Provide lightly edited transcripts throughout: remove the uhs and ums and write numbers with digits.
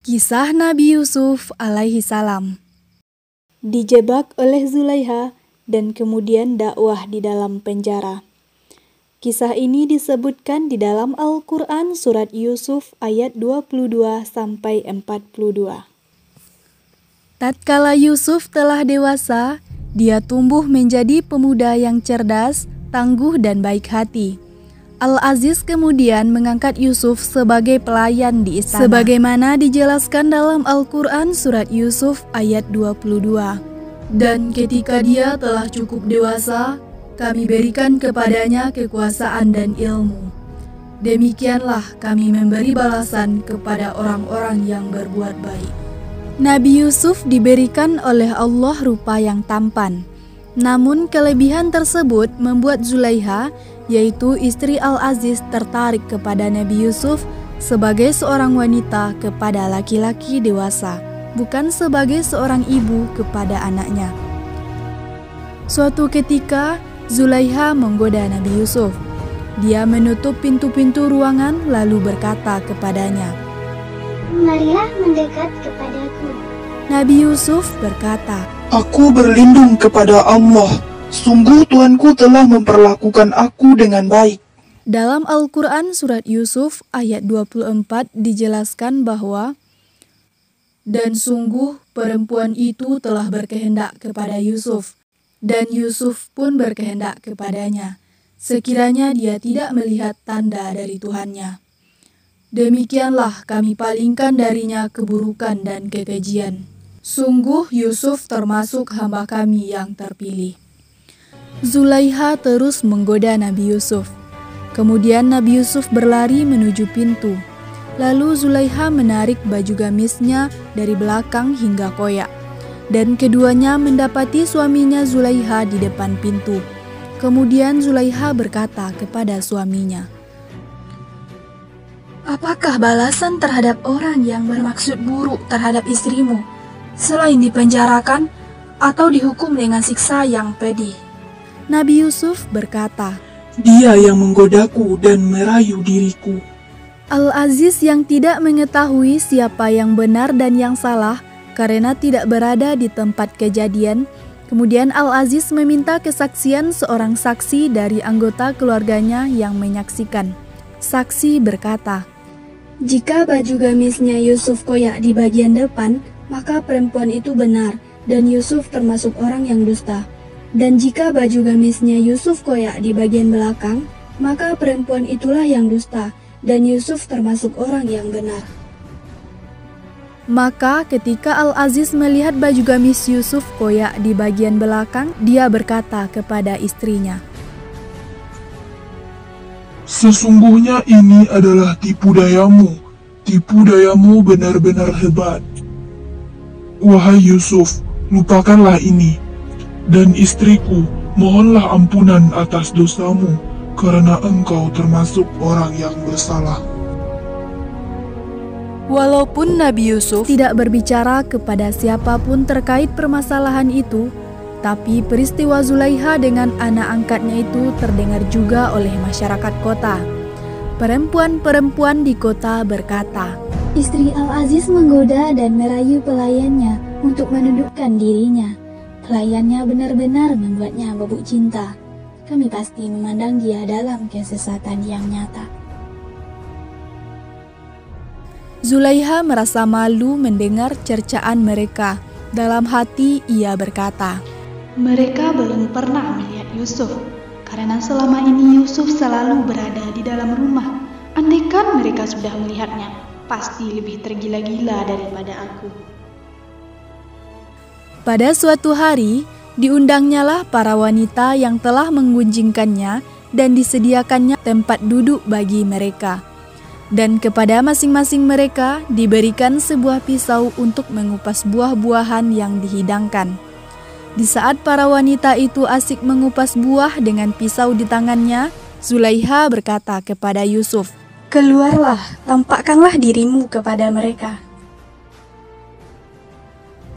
Kisah Nabi Yusuf alaihi salam. Dijebak oleh Zulaiha dan kemudian dakwah di dalam penjara. Kisah ini disebutkan di dalam Al-Quran surat Yusuf ayat 22-42. Tatkala Yusuf telah dewasa, dia tumbuh menjadi pemuda yang cerdas, tangguh dan baik hati. Al-Aziz kemudian mengangkat Yusuf sebagai pelayan di istana. Sebagaimana dijelaskan dalam Al-Quran surat Yusuf ayat 22. Dan ketika dia telah cukup dewasa, kami berikan kepadanya kekuasaan dan ilmu. Demikianlah kami memberi balasan kepada orang-orang yang berbuat baik. Nabi Yusuf diberikan oleh Allah rupa yang tampan. Namun kelebihan tersebut membuat Zulaiha, yaitu istri Al-Aziz, tertarik kepada Nabi Yusuf sebagai seorang wanita kepada laki-laki dewasa, bukan sebagai seorang ibu kepada anaknya. Suatu ketika, Zulaiha menggoda Nabi Yusuf. Dia menutup pintu-pintu ruangan lalu berkata kepadanya, "Marilah mendekat kepadaku." Nabi Yusuf berkata, "Aku berlindung kepada Allah. Sungguh Tuanku telah memperlakukan aku dengan baik." Dalam Al-Quran surat Yusuf ayat 24 dijelaskan bahwa, "Dan sungguh perempuan itu telah berkehendak kepada Yusuf, dan Yusuf pun berkehendak kepadanya, sekiranya dia tidak melihat tanda dari Tuhannya. Demikianlah kami palingkan darinya keburukan dan kekejian. Sungguh Yusuf termasuk hamba kami yang terpilih." Zulaiha terus menggoda Nabi Yusuf. Kemudian Nabi Yusuf berlari menuju pintu. Lalu Zulaiha menarik baju gamisnya dari belakang hingga koyak. Dan keduanya mendapati suaminya Zulaiha di depan pintu. Kemudian Zulaiha berkata kepada suaminya, "Apakah balasan terhadap orang yang bermaksud buruk terhadap istrimu, selain dipenjarakan atau dihukum dengan siksa yang pedih?" Nabi Yusuf berkata, "Dia yang menggodaku dan merayu diriku." Al-Aziz yang tidak mengetahui siapa yang benar dan yang salah karena tidak berada di tempat kejadian, kemudian Al-Aziz meminta kesaksian seorang saksi dari anggota keluarganya yang menyaksikan. Saksi berkata, "Jika baju gamisnya Yusuf koyak di bagian depan, maka perempuan itu benar, dan Yusuf termasuk orang yang dusta. Dan jika baju gamisnya Yusuf koyak di bagian belakang, maka perempuan itulah yang dusta, dan Yusuf termasuk orang yang benar." Maka ketika Al-Aziz melihat baju gamis Yusuf koyak di bagian belakang, dia berkata kepada istrinya, "Sesungguhnya ini adalah tipu dayamu. Tipu dayamu benar-benar hebat. Wahai Yusuf, lupakanlah ini. Dan istriku, mohonlah ampunan atas dosamu, karena engkau termasuk orang yang bersalah." Walaupun Nabi Yusuf tidak berbicara kepada siapapun terkait permasalahan itu, tapi peristiwa Zulaiha dengan anak angkatnya itu terdengar juga oleh masyarakat kota. Perempuan-perempuan di kota berkata, "Istri Al-Aziz menggoda dan merayu pelayannya untuk menundukkan dirinya. Pelayannya benar-benar membuatnya bubuk cinta. Kami pasti memandang dia dalam kesesatan yang nyata." Zulaiha merasa malu mendengar cercaan mereka. Dalam hati ia berkata, "Mereka belum pernah melihat Yusuf, karena selama ini Yusuf selalu berada di dalam rumah. Andaikan mereka sudah melihatnya, pasti lebih tergila-gila daripada aku." Pada suatu hari, diundangnyalah para wanita yang telah mengunjingkannya dan disediakannya tempat duduk bagi mereka. Dan kepada masing-masing mereka diberikan sebuah pisau untuk mengupas buah-buahan yang dihidangkan. Di saat para wanita itu asik mengupas buah dengan pisau di tangannya, Zulaiha berkata kepada Yusuf, "Keluarlah, tampakkanlah dirimu kepada mereka."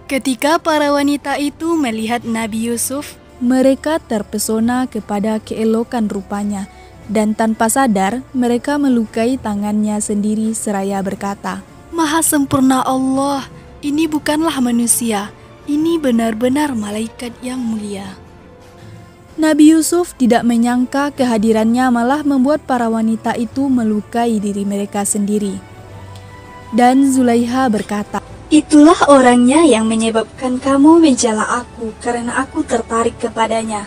Ketika para wanita itu melihat Nabi Yusuf, mereka terpesona kepada keelokan rupanya, dan tanpa sadar mereka melukai tangannya sendiri seraya berkata, Maha sempurna Allah, ini bukanlah manusia, ini benar-benar malaikat yang mulia. Nabi Yusuf tidak menyangka kehadirannya malah membuat para wanita itu melukai diri mereka sendiri. Dan Zulaiha berkata, "Itulah orangnya yang menyebabkan kamu mencela aku karena aku tertarik kepadanya.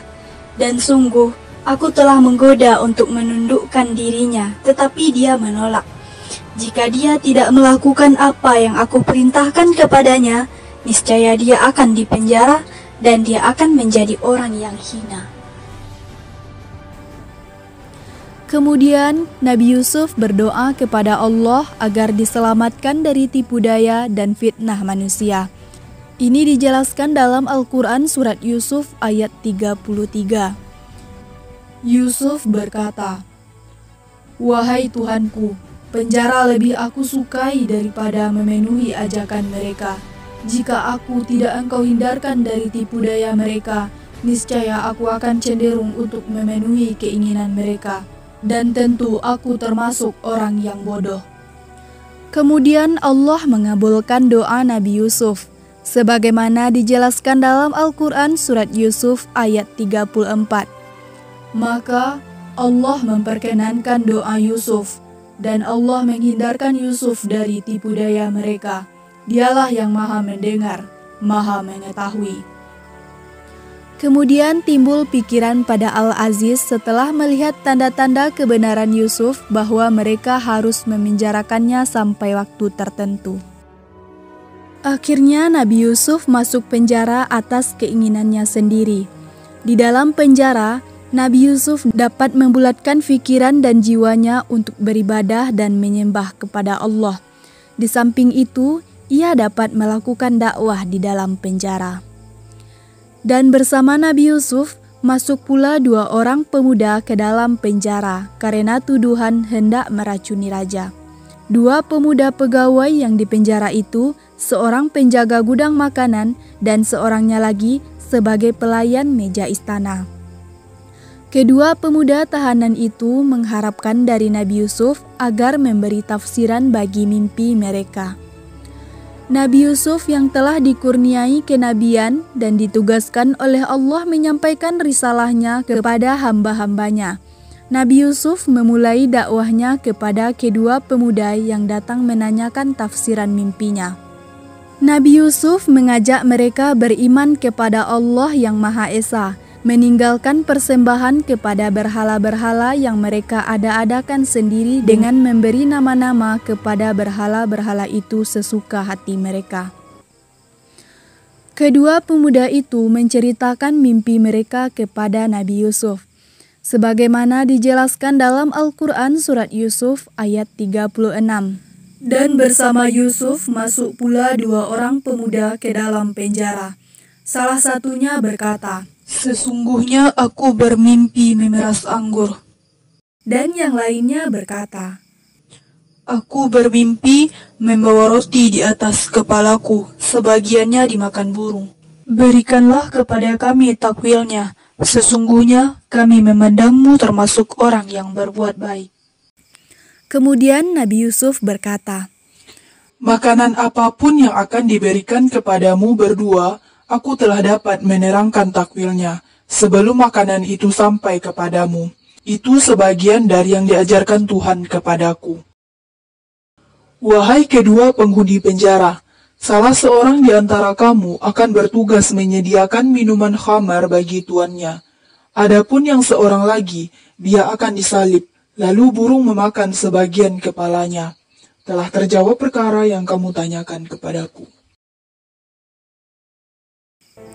Dan sungguh, aku telah menggoda untuk menundukkan dirinya, tetapi dia menolak. Jika dia tidak melakukan apa yang aku perintahkan kepadanya, niscaya dia akan dipenjara dan dia akan menjadi orang yang hina." Kemudian Nabi Yusuf berdoa kepada Allah agar diselamatkan dari tipu daya dan fitnah manusia. Ini dijelaskan dalam Al-Quran surat Yusuf ayat 33. Yusuf berkata, "Wahai Tuhanku, penjara lebih aku sukai daripada memenuhi ajakan mereka. Jika aku tidak Engkau hindarkan dari tipu daya mereka, niscaya aku akan cenderung untuk memenuhi keinginan mereka. Dan tentu aku termasuk orang yang bodoh." Kemudian Allah mengabulkan doa Nabi Yusuf, sebagaimana dijelaskan dalam Al-Quran surat Yusuf ayat 34. Maka Allah memperkenankan doa Yusuf, dan Allah menghindarkan Yusuf dari tipu daya mereka. Dialah yang Maha Mendengar, Maha Mengetahui. Kemudian timbul pikiran pada Al-Aziz setelah melihat tanda-tanda kebenaran Yusuf bahwa mereka harus memenjarakannya sampai waktu tertentu. Akhirnya Nabi Yusuf masuk penjara atas keinginannya sendiri. Di dalam penjara, Nabi Yusuf dapat membulatkan pikiran dan jiwanya untuk beribadah dan menyembah kepada Allah. Di samping itu, ia dapat melakukan dakwah di dalam penjara. Dan bersama Nabi Yusuf, masuk pula 2 orang pemuda ke dalam penjara karena tuduhan hendak meracuni raja. 2 pemuda pegawai yang di penjara itu, seorang penjaga gudang makanan dan seorangnya lagi sebagai pelayan meja istana. Kedua pemuda tahanan itu mengharapkan dari Nabi Yusuf agar memberi tafsiran bagi mimpi mereka. Nabi Yusuf yang telah dikurniai kenabian dan ditugaskan oleh Allah menyampaikan risalahnya kepada hamba-hambanya. Nabi Yusuf memulai dakwahnya kepada kedua pemuda yang datang menanyakan tafsiran mimpinya. Nabi Yusuf mengajak mereka beriman kepada Allah yang Maha Esa, meninggalkan persembahan kepada berhala-berhala yang mereka ada-adakan sendiri dengan memberi nama-nama kepada berhala-berhala itu sesuka hati mereka. Kedua pemuda itu menceritakan mimpi mereka kepada Nabi Yusuf, sebagaimana dijelaskan dalam Al-Quran surat Yusuf ayat 36. Dan bersama Yusuf masuk pula 2 orang pemuda ke dalam penjara. Salah satunya berkata, "Sesungguhnya aku bermimpi memeras anggur." Dan yang lainnya berkata, "Aku bermimpi membawa roti di atas kepalaku, sebagiannya dimakan burung. Berikanlah kepada kami takwilnya, sesungguhnya kami memandangmu termasuk orang yang berbuat baik." Kemudian Nabi Yusuf berkata, "Makanan apapun yang akan diberikan kepadamu berdua, aku telah dapat menerangkan takwilnya sebelum makanan itu sampai kepadamu. Itu sebagian dari yang diajarkan Tuhan kepadaku." Wahai kedua penghuni penjara, salah seorang di antara kamu akan bertugas menyediakan minuman khamar bagi tuannya. Adapun yang seorang lagi, dia akan disalib, lalu burung memakan sebagian kepalanya. Telah terjawab perkara yang kamu tanyakan kepadaku.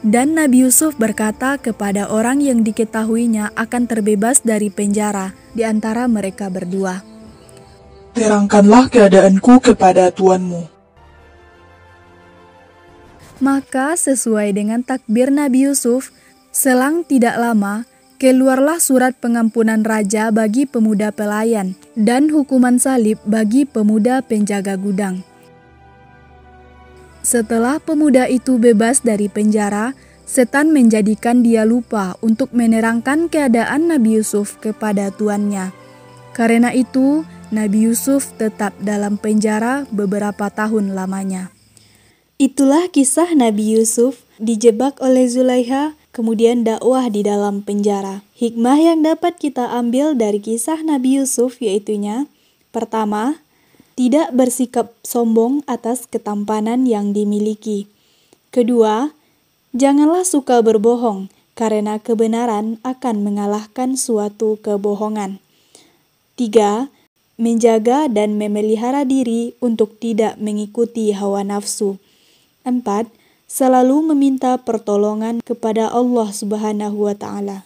Dan Nabi Yusuf berkata kepada orang yang diketahuinya akan terbebas dari penjara di antara mereka berdua, "Terangkanlah keadaanku kepada tuanmu." Maka sesuai dengan takbir Nabi Yusuf, selang tidak lama, keluarlah surat pengampunan raja bagi pemuda pelayan dan hukuman salib bagi pemuda penjaga gudang. Setelah pemuda itu bebas dari penjara, setan menjadikan dia lupa untuk menerangkan keadaan Nabi Yusuf kepada tuannya. Karena itu, Nabi Yusuf tetap dalam penjara beberapa tahun lamanya. Itulah kisah Nabi Yusuf dijebak oleh Zulaikha, kemudian dakwah di dalam penjara. Hikmah yang dapat kita ambil dari kisah Nabi Yusuf yaitunya, pertama, tidak bersikap sombong atas ketampanan yang dimiliki. Kedua, janganlah suka berbohong, karena kebenaran akan mengalahkan suatu kebohongan. 3. Menjaga dan memelihara diri untuk tidak mengikuti hawa nafsu. 4. Selalu meminta pertolongan kepada Allah Subhanahu wa Ta'ala.